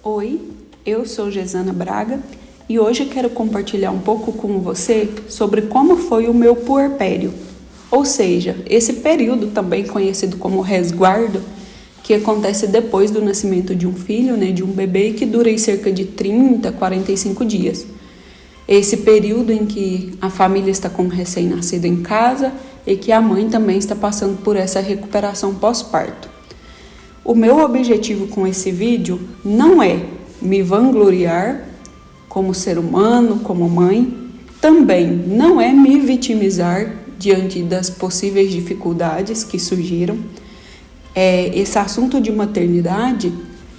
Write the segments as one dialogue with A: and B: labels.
A: Oi, eu sou Gesana Braga e hoje quero compartilhar um pouco com você sobre como foi o meu puerpério, ou seja, esse período também conhecido como resguardo, que acontece depois do nascimento de um filho, de um bebê, que dura aí cerca de 30 a 45 dias. Esse período em que a família está com o recém-nascido em casa e que a mãe também está passando por essa recuperação pós-parto. O meu objetivo com esse vídeo não é me vangloriar como ser humano, como mãe, também não é me vitimizar diante das possíveis dificuldades que surgiram. Esse assunto de maternidade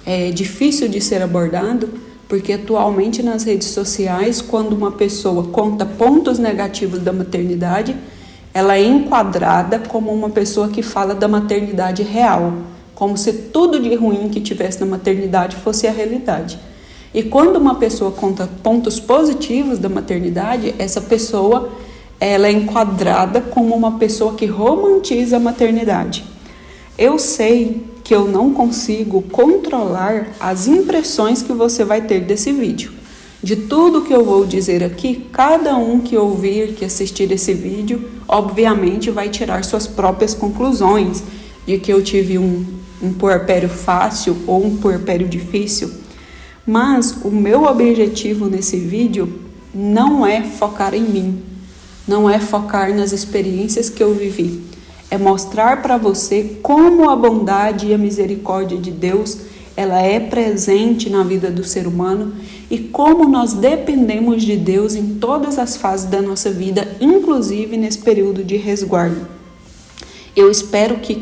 A: é difícil de ser abordado, porque atualmente nas redes sociais, quando uma pessoa conta pontos negativos da maternidade, ela é enquadrada como uma pessoa que fala da maternidade real, como se tudo de ruim que tivesse na maternidade fosse a realidade. E quando uma pessoa conta pontos positivos da maternidade, essa pessoa ela é enquadrada como uma pessoa que romantiza a maternidade. Eu sei que eu não consigo controlar as impressões que você vai ter desse vídeo. De tudo que eu vou dizer aqui, cada um que ouvir, que assistir esse vídeo, obviamente vai tirar suas próprias conclusões de que eu tive um puerpério fácil ou um puerpério difícil. Mas o meu objetivo nesse vídeo não é focar em mim, não é focar nas experiências que eu vivi. É mostrar para você como a bondade e a misericórdia de Deus ela é presente na vida do ser humano e como nós dependemos de Deus em todas as fases da nossa vida, inclusive nesse período de resguardo. Eu espero que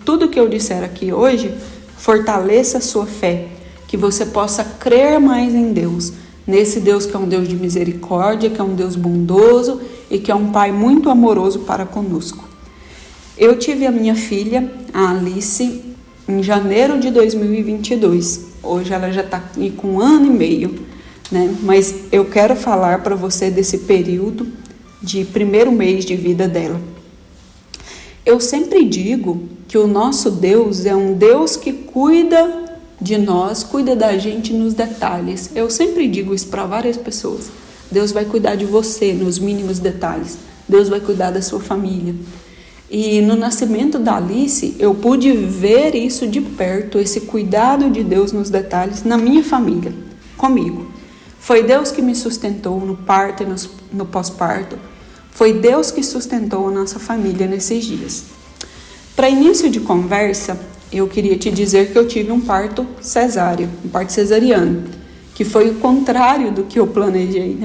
A: tudo que eu disser aqui hoje fortaleça a sua fé, que você possa crer mais em Deus, nesse Deus que é um Deus de misericórdia, que é um Deus bondoso e que é um Pai muito amoroso para conosco. Eu tive a minha filha, a Alice, em janeiro de 2022. Hoje ela já está com 1 ano e meio, Mas eu quero falar para você desse período de primeiro mês de vida dela. Eu sempre digo que o nosso Deus é um Deus que cuida de nós, cuida da gente nos detalhes. Eu sempre digo isso para várias pessoas. Deus vai cuidar de você nos mínimos detalhes. Deus vai cuidar da sua família. E no nascimento da Alice, eu pude ver isso de perto, esse cuidado de Deus nos detalhes na minha família, comigo. Foi Deus que me sustentou no parto e no pós-parto. Foi Deus que sustentou a nossa família nesses dias. Para início de conversa, eu queria te dizer que eu tive um parto cesáreo, um parto cesariano, que foi o contrário do que eu planejei,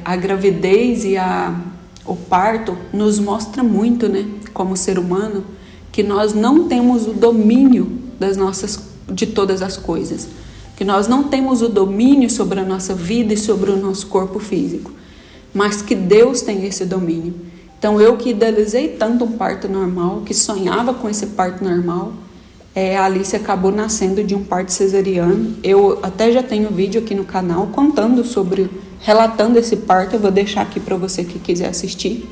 A: A gravidez e o parto nos mostra muito, como ser humano, que nós não temos o domínio de todas as coisas, que nós não temos o domínio sobre a nossa vida e sobre o nosso corpo físico, mas que Deus tem esse domínio. Então eu que idealizei tanto um parto normal, que sonhava com esse parto normal, a Alice acabou nascendo de um parto cesariano. Eu até já tenho vídeo aqui no canal relatando esse parto, eu vou deixar aqui para você que quiser assistir.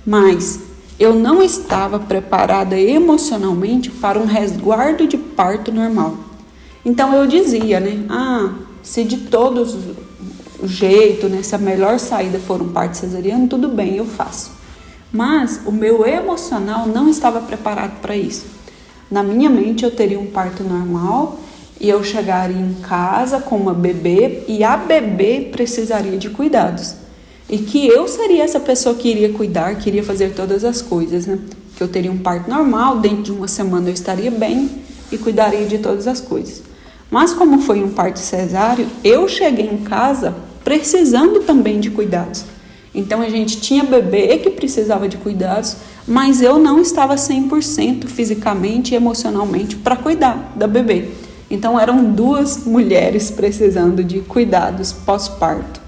A: Mas eu não estava preparada emocionalmente para um resguardo de parto normal. Então eu dizia, se de todos o jeito, se a melhor saída for um parto cesariano, tudo bem, eu faço. Mas o meu emocional não estava preparado para isso. Na minha mente eu teria um parto normal e eu chegaria em casa com uma bebê e a bebê precisaria de cuidados. E que eu seria essa pessoa que iria cuidar, que iria fazer todas as coisas, Que eu teria um parto normal, dentro de uma semana eu estaria bem e cuidaria de todas as coisas. Mas como foi um parto cesáreo, eu cheguei em casa precisando também de cuidados. Então a gente tinha bebê que precisava de cuidados, mas eu não estava 100% fisicamente e emocionalmente para cuidar da bebê. Então eram 2 mulheres precisando de cuidados pós-parto.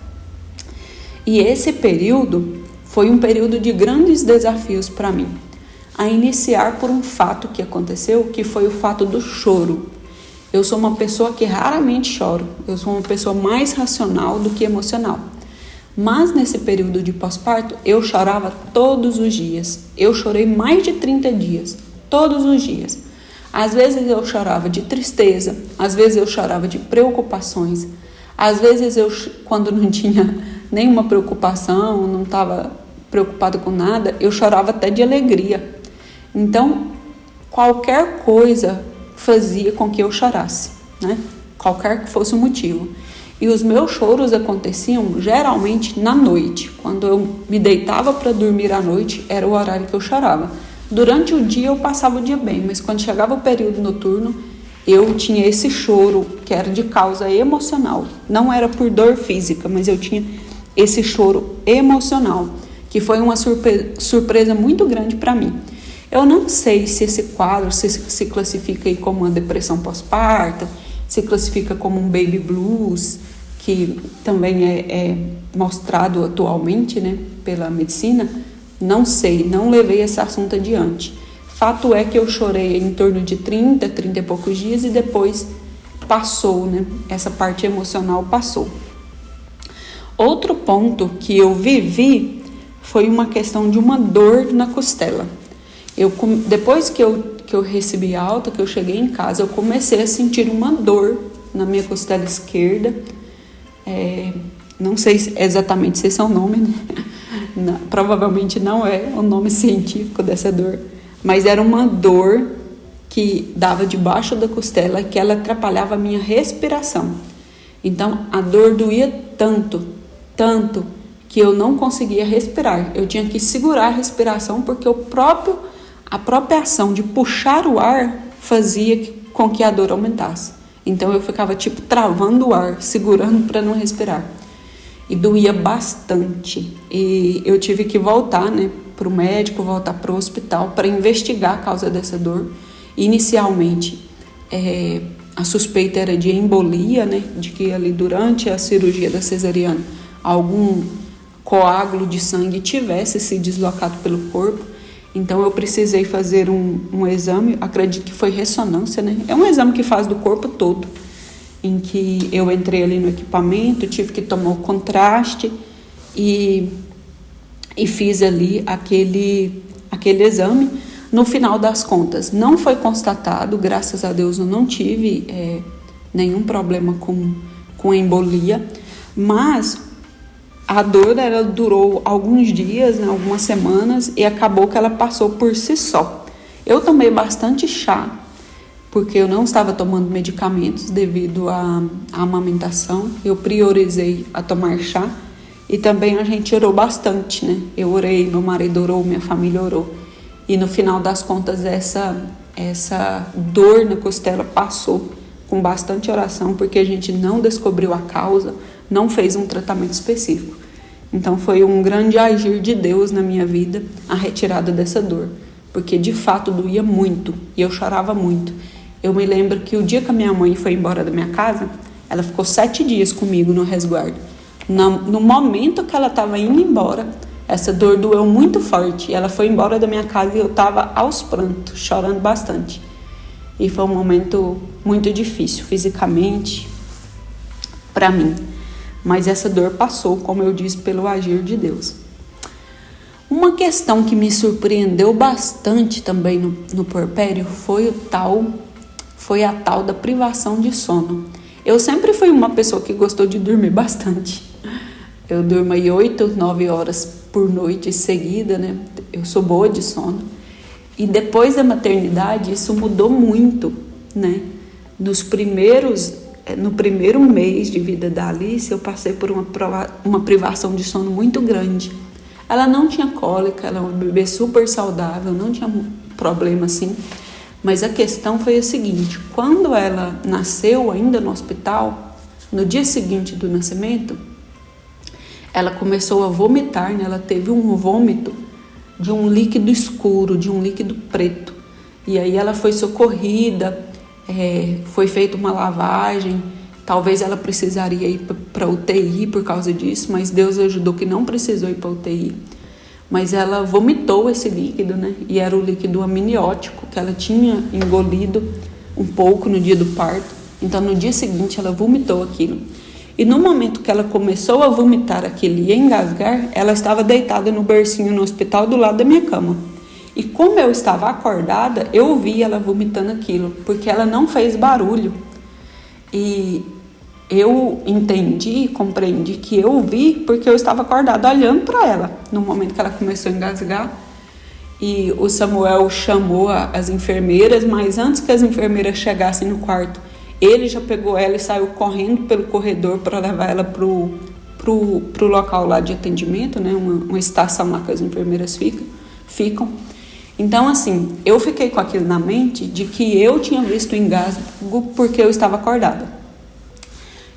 A: E esse período foi um período de grandes desafios para mim. A iniciar por um fato que aconteceu, que foi o fato do choro. Eu sou uma pessoa que raramente choro. Eu sou uma pessoa mais racional do que emocional. Mas nesse período de pós-parto, eu chorava todos os dias. Eu chorei mais de 30 dias, todos os dias. Às vezes eu chorava de tristeza, às vezes eu chorava de preocupações, às vezes eu, quando não tinha nenhuma preocupação, não estava preocupada com nada, eu chorava até de alegria. Então, qualquer coisa fazia com que eu chorasse, né? Qualquer que fosse o motivo. E os meus choros aconteciam geralmente na noite. Quando eu me deitava para dormir à noite, era o horário que eu chorava. Durante o dia eu passava o dia bem, mas quando chegava o período noturno, eu tinha esse choro que era de causa emocional. Não era por dor física, mas eu tinha esse choro emocional, que foi uma surpresa muito grande para mim. Eu não sei se esse quadro se classifica aí como uma depressão pós-parto, se classifica como um baby blues, que também é mostrado atualmente, né, pela medicina. Não sei, não levei esse assunto adiante. Fato é que eu chorei em torno de 30 e poucos dias e depois passou, né? Essa parte emocional passou. Outro ponto que eu vivi foi uma questão de uma dor na costela. Depois que eu recebi alta, que eu cheguei em casa, eu comecei a sentir uma dor na minha costela esquerda. Não sei exatamente se esse é o nome, né? Provavelmente não é o nome científico dessa dor, mas era uma dor que dava debaixo da costela, que ela atrapalhava a minha respiração. Então a dor doía tanto que eu não conseguia respirar. Eu tinha que segurar a respiração porque a própria ação de puxar o ar fazia com que a dor aumentasse. Então eu ficava travando o ar, segurando para não respirar. E doía bastante. E eu tive que voltar, né, para o médico, voltar para o hospital para investigar a causa dessa dor. Inicialmente, a suspeita era de embolia, né, de que ali durante a cirurgia da cesariana algum coágulo de sangue tivesse se deslocado pelo corpo. Então eu precisei fazer um exame, acredito que foi ressonância, né? É um exame que faz do corpo todo, em que eu entrei ali no equipamento, tive que tomar o contraste e fiz ali aquele exame. No final das contas, não foi constatado, graças a Deus eu não tive nenhum problema com embolia, mas a dor ela durou alguns dias, né, algumas semanas, e acabou que ela passou por si só. Eu tomei bastante chá, porque eu não estava tomando medicamentos devido à amamentação. Eu priorizei a tomar chá e também a gente orou bastante, né? Eu orei, meu marido orou, minha família orou. E no final das contas essa dor na costela passou com bastante oração, porque a gente não descobriu a causa, não fez um tratamento específico. Então foi um grande agir de Deus na minha vida, a retirada dessa dor, porque de fato doía muito e eu chorava muito. Eu me lembro que o dia que a minha mãe foi embora da minha casa, ela ficou 7 dias comigo no resguardo. No momento que ela estava indo embora, essa dor doeu muito forte. Ela foi embora da minha casa e eu estava aos prantos, chorando bastante. E foi um momento muito difícil fisicamente para mim. Mas essa dor passou, como eu disse, pelo agir de Deus. Uma questão que me surpreendeu bastante também no puerpério foi a tal da privação de sono. Eu sempre fui uma pessoa que gostou de dormir bastante. Eu durmo aí 8, 9 horas por noite seguida, né? Eu sou boa de sono. E depois da maternidade, isso mudou muito, né? No primeiro mês de vida da Alice, eu passei por uma privação de sono muito grande. Ela não tinha cólica, ela é uma bebê super saudável, não tinha problema assim. Mas a questão foi a seguinte: quando ela nasceu ainda no hospital, no dia seguinte do nascimento, ela começou a vomitar, né? Ela teve um vômito de um líquido escuro, de um líquido preto. E aí ela foi socorrida, foi feita uma lavagem. Talvez ela precisaria ir para UTI por causa disso, mas Deus ajudou que não precisou ir para UTI. Mas ela vomitou esse líquido, né? E era o líquido amniótico que ela tinha engolido um pouco no dia do parto. Então no dia seguinte ela vomitou aquilo. E no momento que ela começou a vomitar aquilo e engasgar, ela estava deitada no bercinho no hospital do lado da minha cama. E como eu estava acordada, eu vi ela vomitando aquilo, porque ela não fez barulho. E eu entendi, compreendi que eu vi porque eu estava acordada olhando para ela no momento que ela começou a engasgar. E o Samuel chamou as enfermeiras, mas antes que as enfermeiras chegassem no quarto, ele já pegou ela e saiu correndo pelo corredor para levar ela pro local lá de atendimento, né? Uma estação lá que as enfermeiras ficam. Então, assim, eu fiquei com aquilo na mente de que eu tinha visto o engasgo porque eu estava acordada.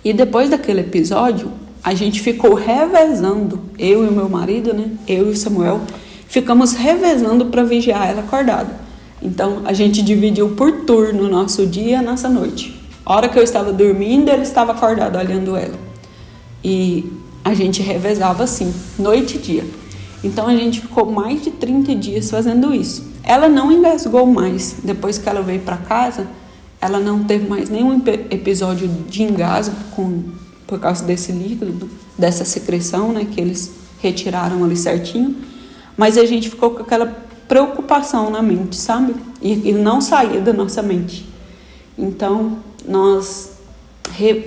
A: E depois daquele episódio, a gente ficou revezando, eu e o meu marido, né? Eu e o Samuel, ficamos revezando para vigiar ela acordada. Então, a gente dividiu por turno o nosso dia e nossa noite. A hora que eu estava dormindo, ele estava acordado olhando ela. E a gente revezava assim, noite e dia. Então, a gente ficou mais de 30 dias fazendo isso. Ela não engasgou mais. Depois que ela veio para casa, ela não teve mais nenhum episódio de engasgo por causa desse líquido, dessa secreção, né, que eles retiraram ali certinho. Mas a gente ficou com aquela preocupação na mente, sabe? E não saía da nossa mente. Então, nós,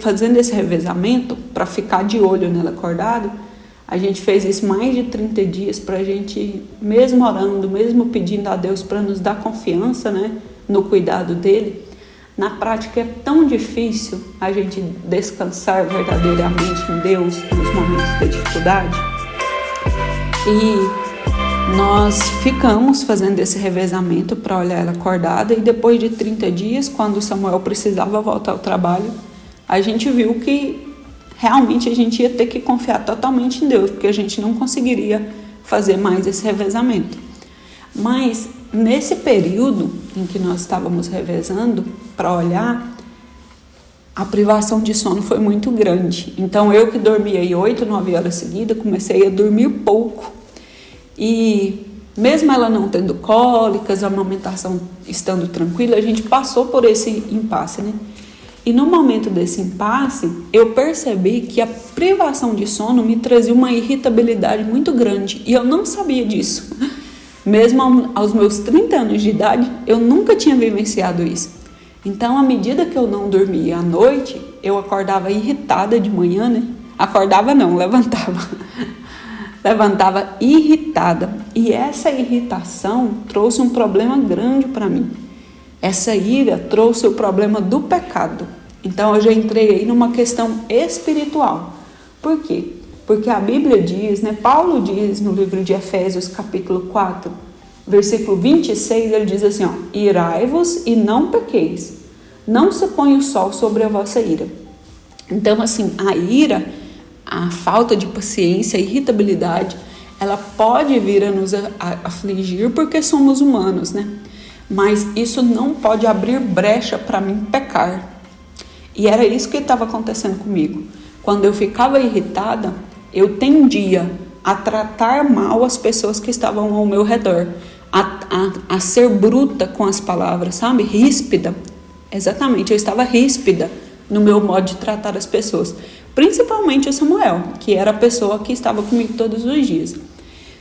A: fazendo esse revezamento, para ficar de olho nela acordada, a gente fez isso mais de 30 dias para a gente, mesmo orando, mesmo pedindo a Deus para nos dar confiança, né, no cuidado dele. Na prática é tão difícil a gente descansar verdadeiramente em Deus nos momentos de dificuldade. E nós ficamos fazendo esse revezamento para olhar ela acordada, e depois de 30 dias, quando o Samuel precisava voltar ao trabalho, a gente viu que realmente a gente ia ter que confiar totalmente em Deus, porque a gente não conseguiria fazer mais esse revezamento. Mas nesse período em que nós estávamos revezando para olhar, a privação de sono foi muito grande. Então eu que dormia aí 8, 9 horas seguidas, comecei a dormir pouco. E mesmo ela não tendo cólicas, a amamentação estando tranquila, a gente passou por esse impasse, né? E no momento desse impasse, eu percebi que a privação de sono me trazia uma irritabilidade muito grande. E eu não sabia disso. Mesmo aos meus 30 anos de idade, eu nunca tinha vivenciado isso. Então, à medida que eu não dormia à noite, eu acordava irritada de manhã, né? Acordava não, levantava. Levantava irritada. E essa irritação trouxe um problema grande para mim. Essa ira trouxe o problema do pecado. Então, eu já entrei aí numa questão espiritual. Por quê? Porque a Bíblia diz, né? Paulo diz no livro de Efésios, capítulo 4, versículo 26, ele diz assim, ó: irai-vos e não pequeis, não se põe o sol sobre a vossa ira. Então, assim, a ira, a falta de paciência, a irritabilidade, ela pode vir a nos afligir porque somos humanos, né? Mas isso não pode abrir brecha para mim pecar. E era isso que estava acontecendo comigo. Quando eu ficava irritada, eu tendia a tratar mal as pessoas que estavam ao meu redor, a ser bruta com as palavras, sabe? Ríspida. Exatamente, eu estava ríspida no meu modo de tratar as pessoas. Principalmente o Samuel, que era a pessoa que estava comigo todos os dias.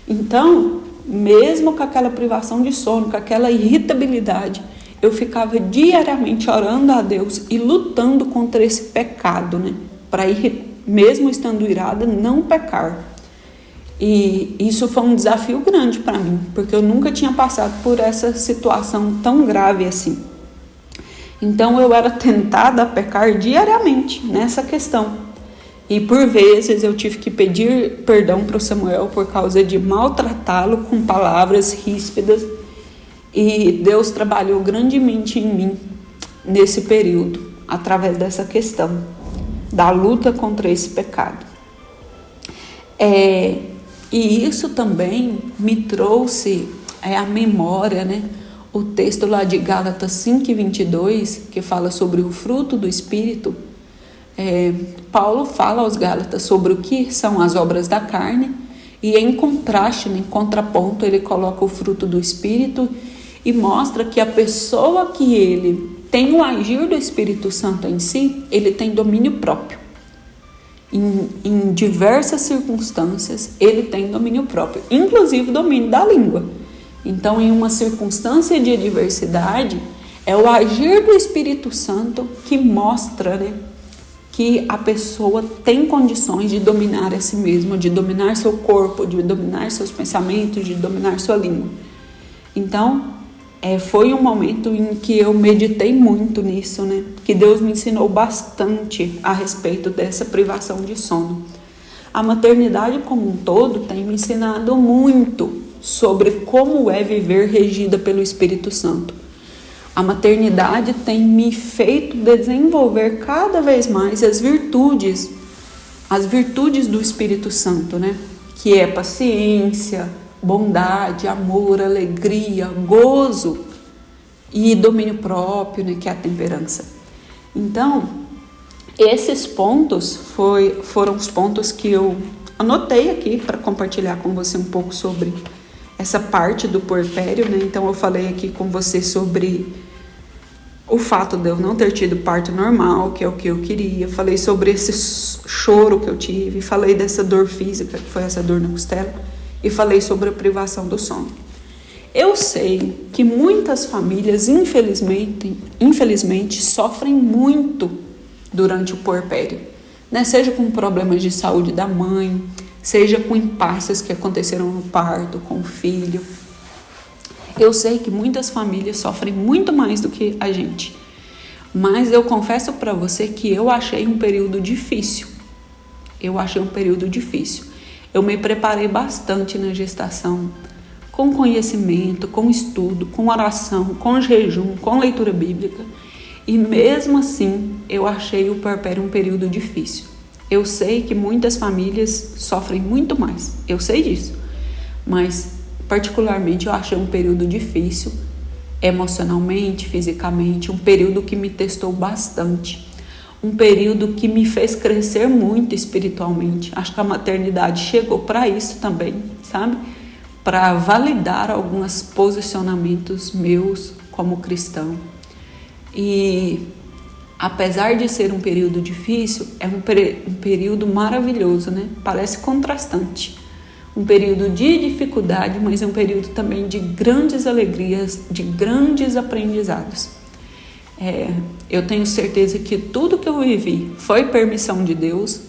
A: Então, mesmo com aquela privação de sono, com aquela irritabilidade, eu ficava diariamente orando a Deus e lutando contra esse pecado, né? Para, mesmo estando irada, não pecar. E isso foi um desafio grande para mim, porque eu nunca tinha passado por essa situação tão grave assim. Então eu era tentada a pecar diariamente nessa questão. E por vezes eu tive que pedir perdão para o Samuel por causa de maltratá-lo com palavras ríspidas. E Deus trabalhou grandemente em mim nesse período, através dessa questão da luta contra esse pecado. E isso também me trouxe à memória, né, o texto lá de Gálatas 5:22, que fala sobre o fruto do Espírito. Paulo fala aos Gálatas sobre o que são as obras da carne, e em contraste, em contraponto, ele coloca o fruto do Espírito e mostra que a pessoa que ele tem o agir do Espírito Santo em si, ele tem domínio próprio. Em diversas circunstâncias, ele tem domínio próprio, inclusive domínio da língua. Então, em uma circunstância de adversidade, é o agir do Espírito Santo que mostra, né, que a pessoa tem condições de dominar a si mesma, de dominar seu corpo, de dominar seus pensamentos, de dominar sua língua. Então, foi um momento em que eu meditei muito nisso, né? Que Deus me ensinou bastante a respeito dessa privação de sono. A maternidade como um todo tem me ensinado muito sobre como é viver regida pelo Espírito Santo. A maternidade tem me feito desenvolver cada vez mais as virtudes do Espírito Santo, né? Que é paciência, bondade, amor, alegria, gozo e domínio próprio, né? Que é a temperança. Então, esses pontos foram os pontos que eu anotei aqui para compartilhar com você um pouco sobre essa parte do puerpério, né? Então eu falei aqui com você sobre o fato de eu não ter tido parto normal, que é o que eu queria. Falei sobre esse choro que eu tive, falei dessa dor física, que foi essa dor na costela, e falei sobre a privação do sono. Eu sei que muitas famílias, infelizmente, sofrem muito durante o puerpério, né? Seja com problemas de saúde da mãe, seja com impasses que aconteceram no parto, com o filho. Eu sei que muitas famílias sofrem muito mais do que a gente, mas eu confesso para você que eu achei um período difícil. Eu me preparei bastante na gestação, com conhecimento, com estudo, com oração, com jejum, com leitura bíblica. E mesmo assim, eu achei o puerpério um período difícil. Eu sei que muitas famílias sofrem muito mais, eu sei disso. Mas, particularmente, eu achei um período difícil, emocionalmente, fisicamente, um período que me testou bastante. Um período que me fez crescer muito espiritualmente. Acho que a maternidade chegou para isso também, sabe? Para validar alguns posicionamentos meus como cristão. E apesar de ser um período difícil, é um período maravilhoso, né? Parece contrastante. Um período de dificuldade, mas é um período também de grandes alegrias, de grandes aprendizados. Eu tenho certeza que tudo que eu vivi foi permissão de Deus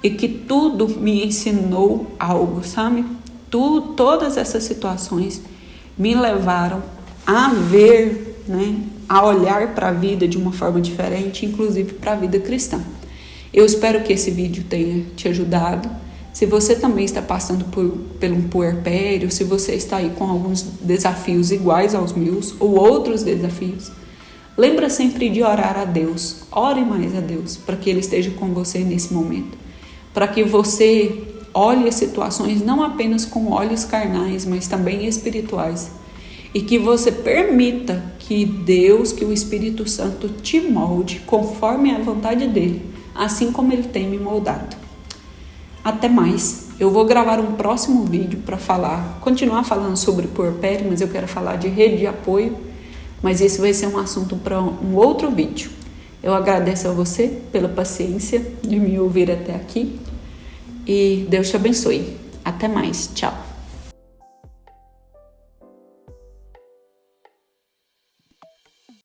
A: e que tudo me ensinou algo, sabe? Todas essas situações me levaram a ver, né? A olhar para a vida de uma forma diferente, inclusive para a vida cristã. Eu espero que esse vídeo tenha te ajudado. Se você também está passando pelo puerpério, se você está aí com alguns desafios iguais aos meus ou outros desafios, lembra sempre de orar a Deus. Ore mais a Deus para que Ele esteja com você nesse momento. Para que você olhe as situações não apenas com olhos carnais, mas também espirituais. E que você permita que Deus, que o Espírito Santo te molde conforme a vontade dEle, assim como Ele tem me moldado. Até mais. Eu vou gravar um próximo vídeo para continuar falando sobre puerpério, mas eu quero falar de rede de apoio, mas esse vai ser um assunto para um outro vídeo. Eu agradeço a você pela paciência de me ouvir até aqui e Deus te abençoe. Até mais. Tchau.